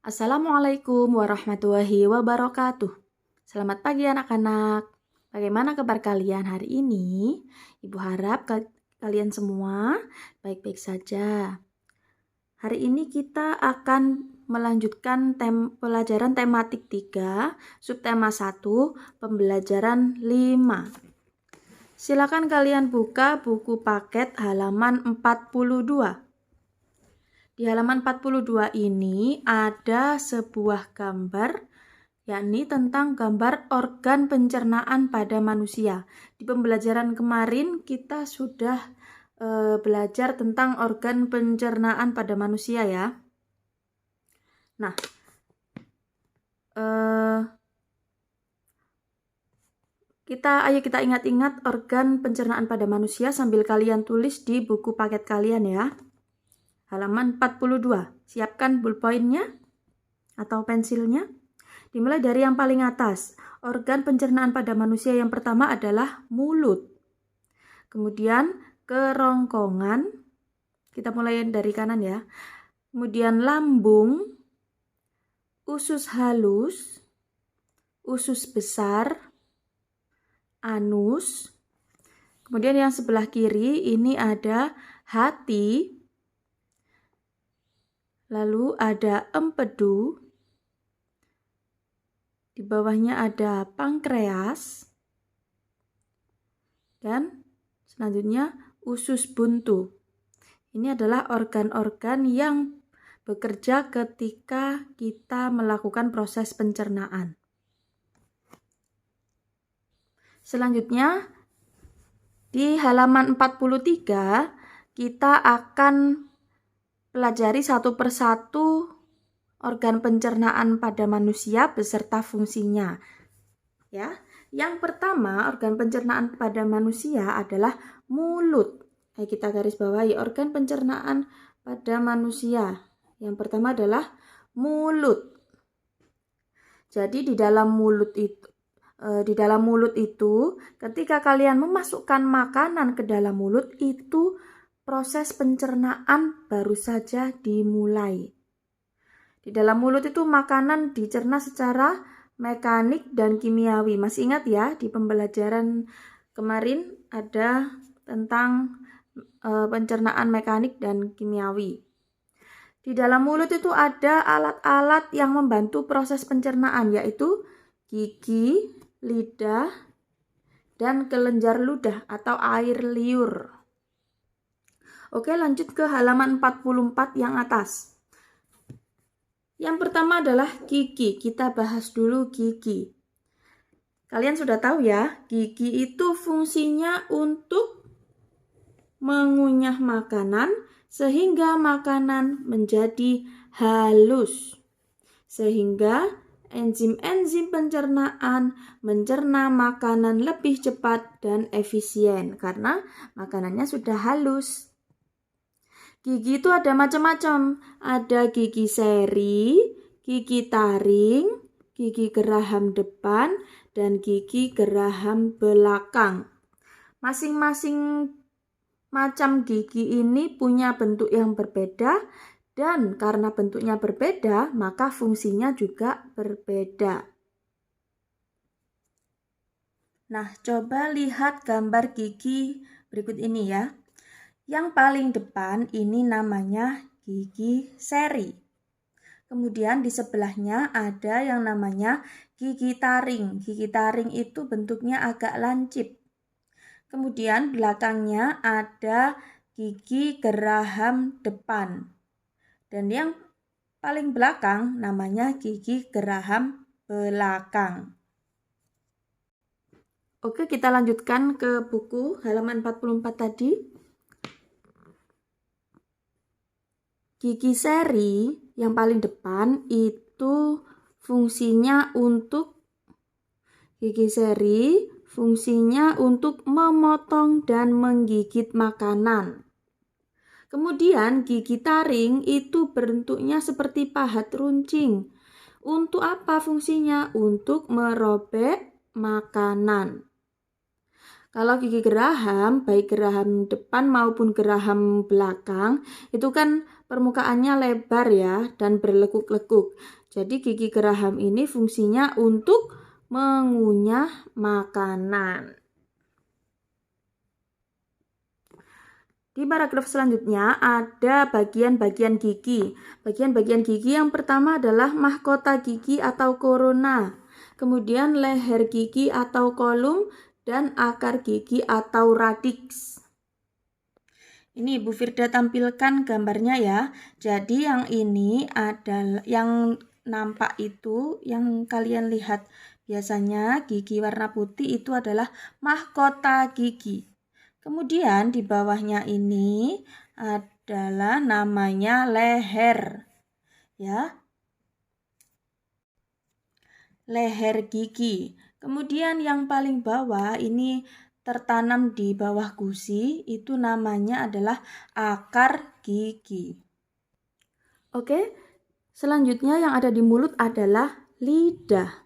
Assalamualaikum warahmatullahi wabarakatuh. Selamat pagi anak-anak. Bagaimana kabar kalian hari ini? Ibu harap kalian semua baik-baik saja. Hari ini kita akan melanjutkan pelajaran tematik 3, subtema 1, pembelajaran 5. Silakan kalian buka buku paket halaman 42. Di halaman 42 ini ada sebuah gambar, yakni tentang gambar organ pencernaan pada manusia. Di pembelajaran kemarin kita sudah belajar tentang organ pencernaan pada manusia ya. Nah, ayo kita ingat-ingat organ pencernaan pada manusia sambil kalian tulis di buku paket kalian ya. Halaman 42. Siapkan ballpoint-nya atau pensilnya. Dimulai dari yang paling atas. Organ pencernaan pada manusia yang pertama adalah mulut. Kemudian kerongkongan. Kita mulai dari kanan ya. Kemudian lambung, usus halus, usus besar, anus. Kemudian yang sebelah kiri ini ada hati. Lalu ada empedu, di bawahnya ada pankreas, dan selanjutnya usus buntu. Ini adalah organ-organ yang bekerja ketika kita melakukan proses pencernaan. Selanjutnya, di halaman 43, kita akan pelajari satu persatu organ pencernaan pada manusia beserta fungsinya. Ya, yang pertama organ pencernaan pada manusia adalah mulut. Kita garis bawahi organ pencernaan pada manusia. Yang pertama adalah mulut. Jadi di dalam mulut itu, ketika kalian memasukkan makanan ke dalam mulut itu, proses pencernaan baru saja dimulai. Di dalam mulut itu makanan dicerna secara mekanik dan kimiawi. Masih ingat ya, di pembelajaran kemarin ada tentang pencernaan mekanik dan kimiawi. Di dalam mulut itu ada alat-alat yang membantu proses pencernaan, yaitu gigi, lidah, dan kelenjar ludah atau air liur. Oke, lanjut ke halaman 44 yang atas. Yang pertama adalah gigi. Kita bahas dulu gigi. Kalian sudah tahu ya, gigi itu fungsinya untuk mengunyah makanan sehingga makanan menjadi halus. Sehingga enzim-enzim pencernaan mencerna makanan lebih cepat dan efisien karena makanannya sudah halus. Gigi itu ada macam-macam. Ada gigi seri, gigi taring, gigi geraham depan, dan gigi geraham belakang. Masing-masing macam gigi ini punya bentuk yang berbeda, dan karena bentuknya berbeda, maka fungsinya juga berbeda. Nah, coba lihat gambar gigi berikut ini ya. Yang paling depan ini namanya gigi seri. Kemudian di sebelahnya ada yang namanya gigi taring. Gigi taring itu bentuknya agak lancip. Kemudian belakangnya ada gigi geraham depan. Dan yang paling belakang namanya gigi geraham belakang. Oke, kita lanjutkan ke buku halaman 44 tadi. Gigi seri yang paling depan itu fungsinya untuk memotong dan menggigit makanan. Kemudian gigi taring itu bentuknya seperti pahat runcing. Untuk apa fungsinya? Untuk merobek makanan. Kalau gigi geraham, baik geraham depan maupun geraham belakang, itu kan permukaannya lebar ya dan berlekuk-lekuk. Jadi gigi geraham ini fungsinya untuk mengunyah makanan. Di paragraf selanjutnya ada bagian-bagian gigi. Bagian-bagian gigi yang pertama adalah mahkota gigi atau korona. Kemudian leher gigi atau kolum dan akar gigi atau radiks. Ini Bu Firda tampilkan gambarnya ya. Jadi yang ini adalah yang nampak itu, yang kalian lihat biasanya gigi warna putih itu adalah mahkota gigi. Kemudian di bawahnya ini adalah namanya leher. Ya. Leher gigi. Kemudian yang paling bawah ini tertanam di bawah gusi, itu namanya adalah akar gigi. Oke, selanjutnya yang ada di mulut adalah lidah.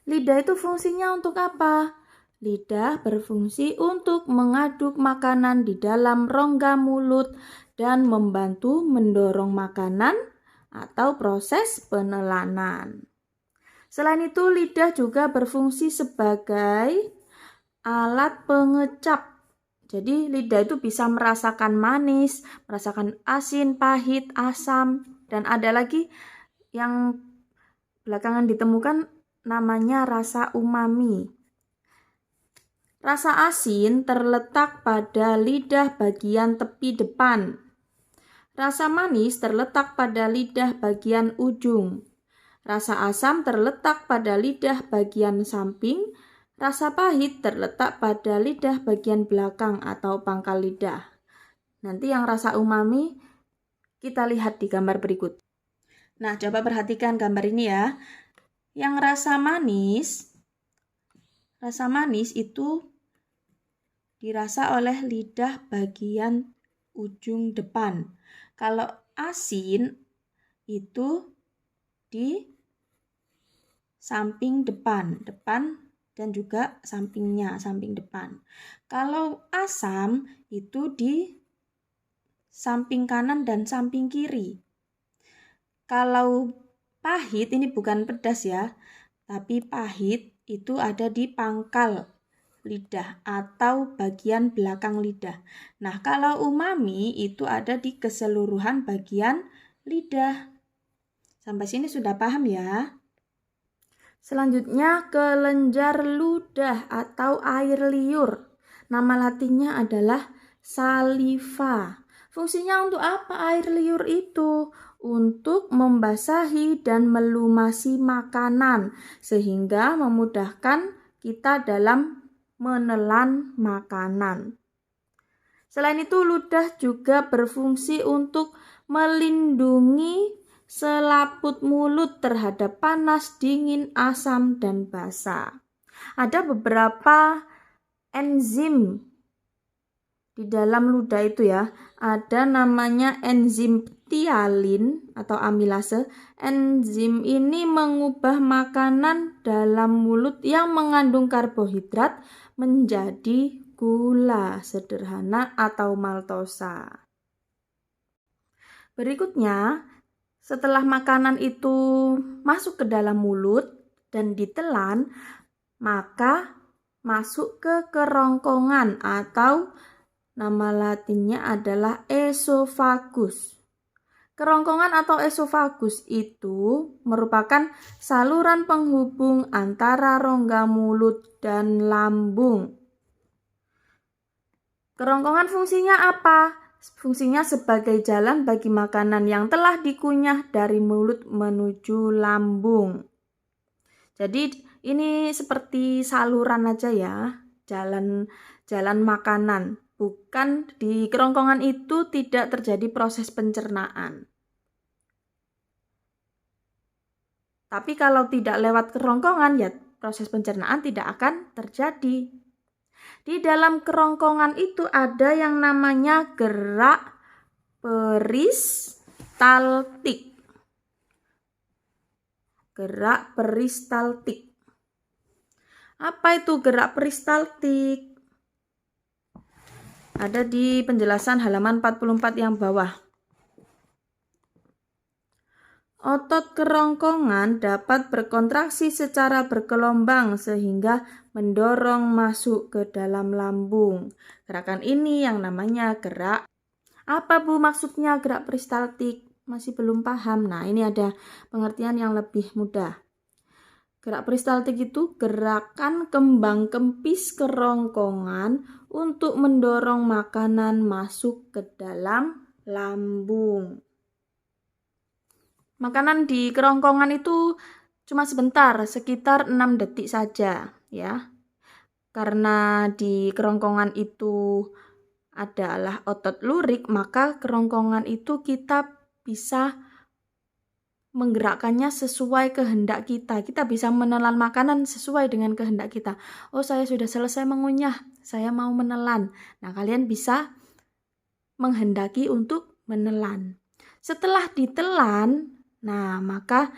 Lidah itu fungsinya untuk apa? Lidah berfungsi untuk mengaduk makanan di dalam rongga mulut dan membantu mendorong makanan atau proses penelanan. Selain itu, lidah juga berfungsi sebagai alat pengecap. Jadi lidah itu bisa merasakan manis, merasakan asin, pahit, asam, dan ada lagi yang belakangan ditemukan namanya rasa umami. Rasa asin terletak pada lidah bagian tepi depan. Rasa manis terletak pada lidah bagian ujung. Rasa asam terletak pada lidah bagian samping. Rasa pahit terletak pada lidah bagian belakang atau pangkal lidah. Nanti yang rasa umami kita lihat di gambar berikut. Nah, coba perhatikan gambar ini ya. Yang rasa manis itu dirasa oleh lidah bagian ujung depan. Kalau asin itu di samping depan dan juga samping depan. Kalau asam itu di samping kanan dan samping kiri. Kalau pahit, ini bukan pedas ya, tapi pahit itu ada di pangkal lidah atau bagian belakang lidah. Nah, kalau umami itu ada di keseluruhan bagian lidah. Sampai sini sudah paham ya? Selanjutnya kelenjar ludah atau air liur. Nama latinnya adalah saliva. Fungsinya untuk apa air liur itu? Untuk membasahi dan melumasi makanan sehingga memudahkan kita dalam menelan makanan. Selain itu, ludah juga berfungsi untuk melindungi selaput mulut terhadap panas, dingin, asam, dan basa. Ada beberapa enzim di dalam ludah itu ya. Ada namanya enzim ptialin atau amilase. Enzim ini mengubah makanan dalam mulut yang mengandung karbohidrat menjadi gula sederhana atau maltosa. Berikutnya, setelah makanan itu masuk ke dalam mulut dan ditelan, maka masuk ke kerongkongan atau nama latinnya adalah esofagus. Kerongkongan atau esofagus itu merupakan saluran penghubung antara rongga mulut dan lambung. Kerongkongan fungsinya apa? Fungsinya sebagai jalan bagi makanan yang telah dikunyah dari mulut menuju lambung. Jadi ini seperti saluran aja ya, jalan makanan. Bukan di kerongkongan itu tidak terjadi proses pencernaan. Tapi kalau tidak lewat kerongkongan ya proses pencernaan tidak akan terjadi. Di dalam kerongkongan itu ada yang namanya gerak peristaltik. Gerak peristaltik. Apa itu gerak peristaltik? Ada di penjelasan halaman 44 yang bawah. Otot kerongkongan dapat berkontraksi secara bergelombang sehingga mendorong masuk ke dalam lambung. Gerakan ini yang namanya gerak. Apa Bu maksudnya gerak peristaltik? Masih belum paham. Nah, ini ada pengertian yang lebih mudah. Gerak peristaltik itu gerakan kembang kempis kerongkongan untuk mendorong makanan masuk ke dalam lambung. Makanan di kerongkongan itu cuma sebentar, sekitar 6 detik saja ya. Karena di kerongkongan itu adalah otot lurik, maka kerongkongan itu kita bisa menggerakkannya sesuai kehendak kita. Kita bisa menelan makanan sesuai dengan kehendak kita. Oh, saya sudah selesai mengunyah, saya mau menelan. Nah, kalian bisa menghendaki untuk menelan. Setelah ditelan, nah maka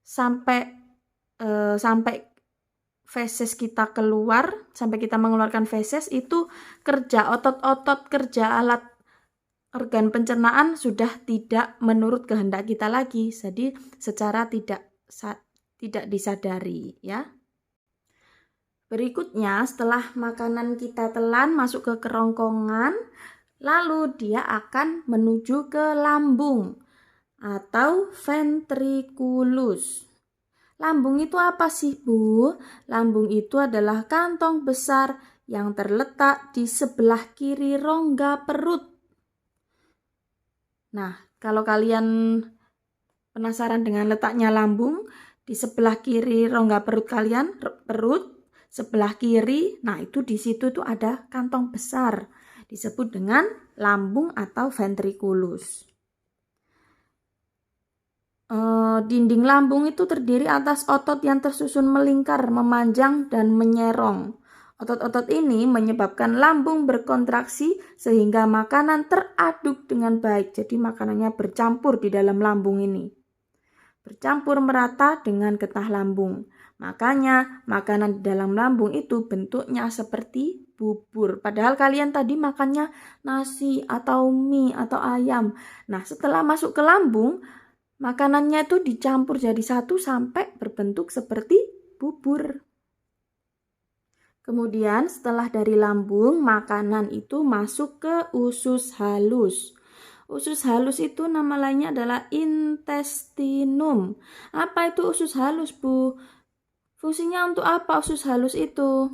sampai feses kita keluar, sampai kita mengeluarkan feses, itu kerja otot-otot, kerja alat organ pencernaan sudah tidak menurut kehendak kita lagi, jadi secara tidak disadari ya. Berikutnya, setelah makanan kita telan masuk ke kerongkongan, lalu dia akan menuju ke lambung atau ventrikulus. Lambung itu apa sih, Bu? Lambung itu adalah kantong besar yang terletak di sebelah kiri rongga perut. Nah, kalau kalian penasaran dengan letaknya lambung, di sebelah kiri rongga perut kalian, perut sebelah kiri, nah itu di situ tuh ada kantong besar, disebut dengan lambung atau ventrikulus. Dinding lambung itu terdiri atas otot yang tersusun melingkar, memanjang, dan menyerong. Otot-otot ini menyebabkan lambung berkontraksi sehingga makanan teraduk dengan baik. Jadi makanannya bercampur di dalam lambung ini. Bercampur merata dengan getah lambung. Makanya makanan di dalam lambung itu bentuknya seperti bubur. Padahal kalian tadi makannya nasi atau mie atau ayam. Nah, setelah masuk ke lambung, makanannya itu dicampur jadi satu sampai berbentuk seperti bubur. Kemudian setelah dari lambung, makanan itu masuk ke usus halus. Usus halus itu nama lainnya adalah intestinum. Apa itu usus halus, Bu? Fungsinya untuk apa usus halus itu?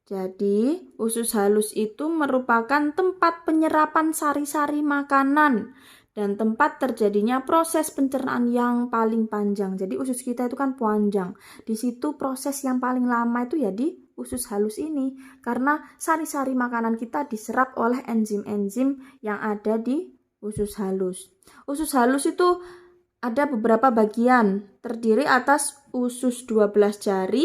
Jadi, usus halus itu merupakan tempat penyerapan sari-sari makanan dan tempat terjadinya proses pencernaan yang paling panjang. Jadi usus kita itu kan panjang. Di situ proses yang paling lama itu ya di usus halus ini. Karena sari-sari makanan kita diserap oleh enzim-enzim yang ada di usus halus. Usus halus itu ada beberapa bagian. Terdiri atas usus 12 jari,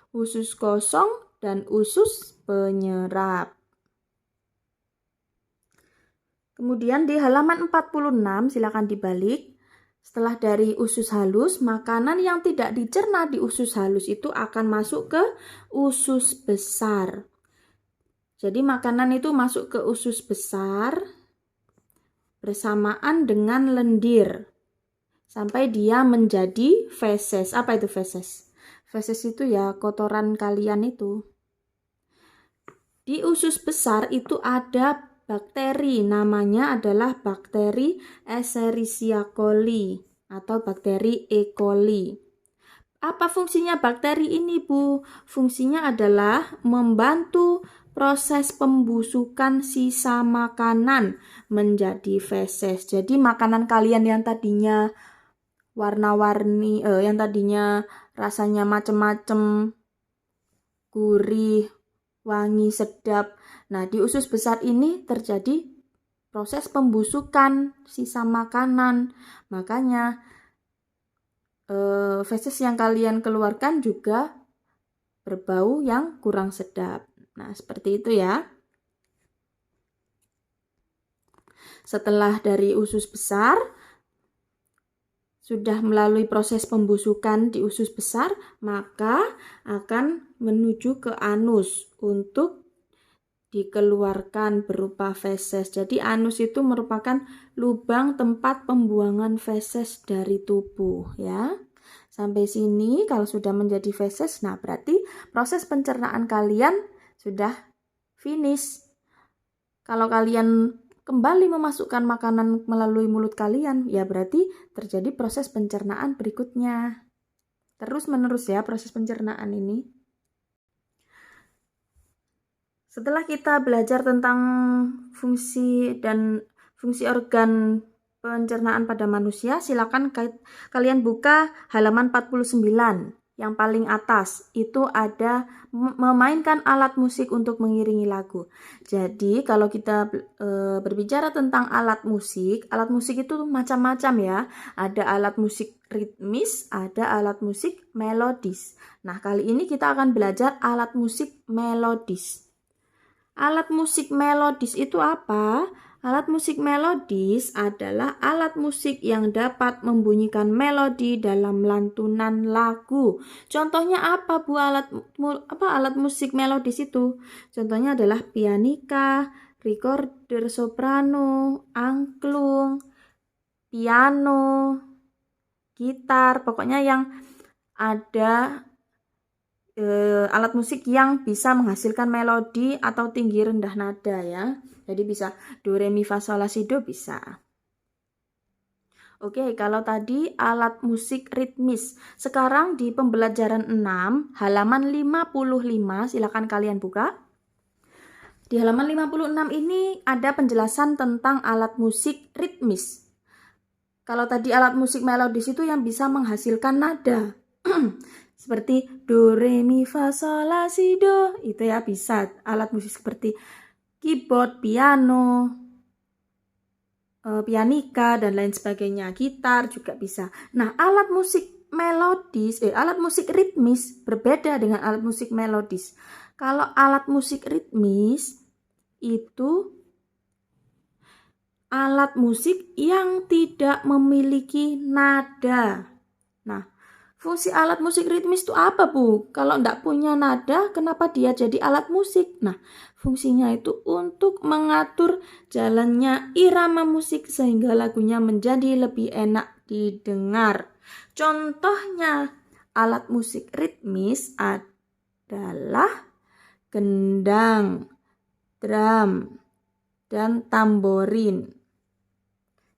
usus kosong, dan usus penyerap. Kemudian di halaman 46, silakan dibalik. Setelah dari usus halus, makanan yang tidak dicerna di usus halus itu akan masuk ke usus besar. Jadi makanan itu masuk ke usus besar bersamaan dengan lendir. Sampai dia menjadi feses. Apa itu feses? Feses itu ya kotoran kalian itu. Di usus besar itu ada bakteri, namanya adalah bakteri Escherichia coli atau bakteri E. coli. Apa fungsinya bakteri ini, Bu? Fungsinya adalah membantu proses pembusukan sisa makanan menjadi feses. Jadi makanan kalian yang tadinya warna-warni, yang tadinya rasanya macam-macam, gurih, wangi, sedap. Nah, di usus besar ini terjadi proses pembusukan sisa makanan. Makanya feses yang kalian keluarkan juga berbau yang kurang sedap. Nah, seperti itu ya. Setelah dari usus besar, sudah melalui proses pembusukan di usus besar, maka akan menuju ke anus untuk dikeluarkan berupa feses. Jadi anus itu merupakan lubang tempat pembuangan feses dari tubuh ya. Sampai sini kalau sudah menjadi feses, nah berarti proses pencernaan kalian sudah finish. Kalau kalian kembali memasukkan makanan melalui mulut kalian, ya berarti terjadi proses pencernaan berikutnya. Terus menerus ya proses pencernaan ini. Setelah kita belajar tentang fungsi organ pencernaan pada manusia, silakan kalian buka halaman 49. Yang paling atas itu ada memainkan alat musik untuk mengiringi lagu. Jadi kalau kita berbicara tentang alat musik itu macam-macam ya. Ada alat musik ritmis, ada alat musik melodis. Nah, kali ini kita akan belajar alat musik melodis. Alat musik melodis itu apa? Alat musik melodis adalah alat musik yang dapat membunyikan melodi dalam lantunan lagu. Contohnya apa, Bu? Alat musik melodis itu? Contohnya adalah pianika, recorder soprano, angklung, piano, gitar, pokoknya yang ada alat musik yang bisa menghasilkan melodi atau tinggi rendah nada ya. Jadi bisa do, re, mi, fa, sol, la, si, do bisa. Oke, kalau tadi alat musik ritmis. Sekarang di pembelajaran 6, halaman 55, silakan kalian buka. Di halaman 56 ini ada penjelasan tentang alat musik ritmis. Kalau tadi alat musik melodis itu yang bisa menghasilkan nada. Seperti do, re, mi, fa, sol, la, si, do. Itu ya bisa. Alat musik seperti keyboard, piano, pianika, dan lain sebagainya. Gitar juga bisa. Nah, alat musik ritmis berbeda dengan alat musik melodis. Kalau alat musik ritmis itu alat musik yang tidak memiliki nada. Nah, fungsi alat musik ritmis itu apa, Bu? Kalau enggak punya nada, kenapa dia jadi alat musik? Nah, fungsinya itu untuk mengatur jalannya irama musik sehingga lagunya menjadi lebih enak didengar. Contohnya, alat musik ritmis adalah gendang, drum, dan tamborin.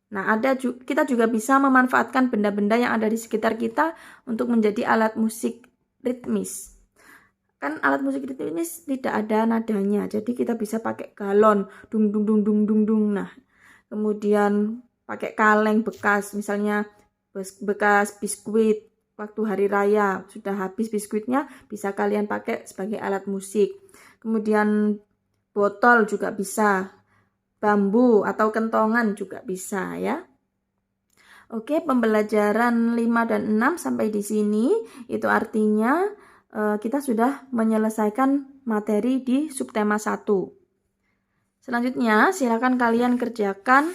Nah, kita juga bisa memanfaatkan benda-benda yang ada di sekitar kita untuk menjadi alat musik ritmis. Kan alat musik ritmis tidak ada nadanya, jadi kita bisa pakai galon, dung dung dung dung dung dung. Nah, kemudian pakai kaleng bekas, misalnya bekas biskuit waktu hari raya, sudah habis biskuitnya, bisa kalian pakai sebagai alat musik. Kemudian botol juga bisa. Bambu atau kentongan juga bisa ya. Oke, pembelajaran 5 dan 6 sampai di sini. Itu artinya kita sudah menyelesaikan materi di subtema 1. Selanjutnya, silakan kalian kerjakan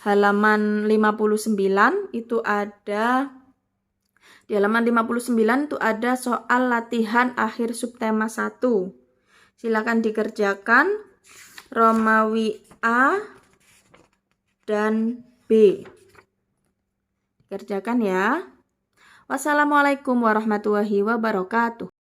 halaman 59. Itu ada di halaman 59 itu ada soal latihan akhir subtema 1. Silakan dikerjakan Romawi A dan B. Kerjakan ya. Wassalamualaikum warahmatullahi wabarakatuh.